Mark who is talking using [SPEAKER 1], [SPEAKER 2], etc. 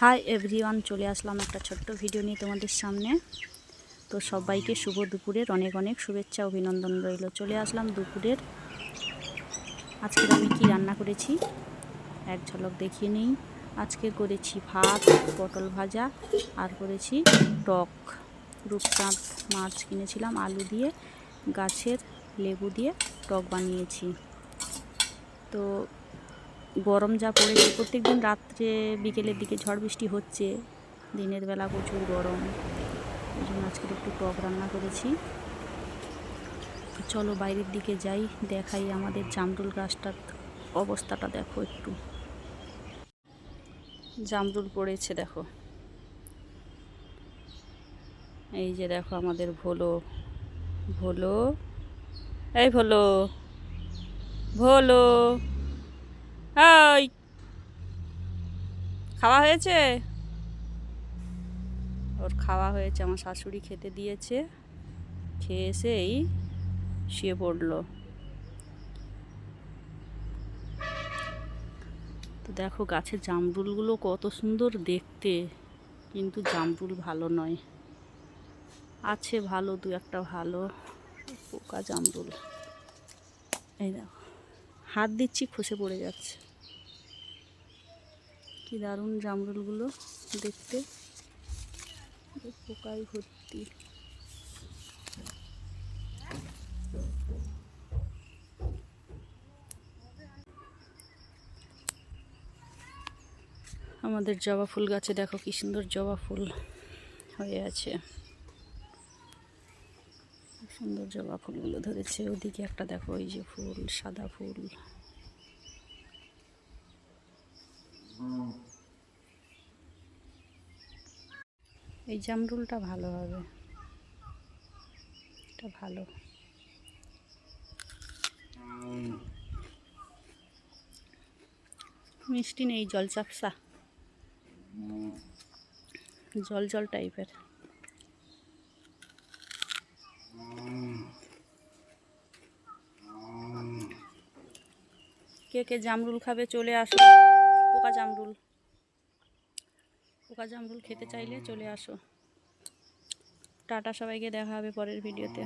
[SPEAKER 1] Hi everyone, চলে আসলাম একটা ছোট্ট ভিডিও নিয়ে তোমাদের সামনে। তো সবাইকে শুভ দুপুরের অনেক অনেক শুভেচ্ছা অভিনন্দন রইল। চলে আসলাম দুপুরের। আজকে আমি কি রান্না করেছি এক ঝলক দেখিয়ে নিই। আজকে করেছি ভাত, পটল ভাজা, আর করেছি টক। রূপচাঁদ মাছ কিনেছিলাম, আলু দিয়ে গাছের লেবু দিয়ে টক বানিয়েছি। তো গরম যা পড়েছে, প্রত্যেক দিন রাত্রে বিকেলের দিকে ঝড় বৃষ্টি হচ্ছে, দিনের বেলা প্রচুর গরম, এই জন্য আজকে একটু টক রান্না করেছি। তো চলো বাইরের দিকে যাই, দেখাই আমাদের জামরুল গাছটার অবস্থাটা। দেখো একটু জামরুল পড়েছে, দেখো। এই যে দেখো আমাদের ভোলো, ভোলো, এই ভোলো, ভোলো, এই খাওয়া হয়েছে? ওর খাওয়া হয়েছে, আমার শাশুড়ি খেতে দিয়েছে, খেয়ে এসেই শুয়ে পড়লো। তো দেখো গাছের জামরুলগুলো কত সুন্দর দেখতে, কিন্তু জামরুল ভালো নয়। আছে ভালো, দু একটা ভালো, পোকা জামরুল। এই দেখো, হাত দিচ্ছি খসে পড়ে যাচ্ছে। কি দারুণ জামরুলগুলো দেখতে, পোকায় ভর্তি। আমাদের জবা ফুল গাছে দেখো কি সুন্দর জবা ফুল হয়ে আছে, সুন্দর জবা ফুলগুলো ধরেছে। ওদিকে একটা দেখো, এই যে ফুল, সাদা ফুল। এই জামরুলটা ভালো হবে, এটা ভালো। মিষ্টি নেই, জল চাপসা, জল জল টাইপের। কে কে জামরুল খাবে চলে আসো। পোকা জামরুল, পোকা জামরুল খেতে চাইলে চলে আসো। টাটা, সবাইকে দেখা হবে পরের ভিডিওতে।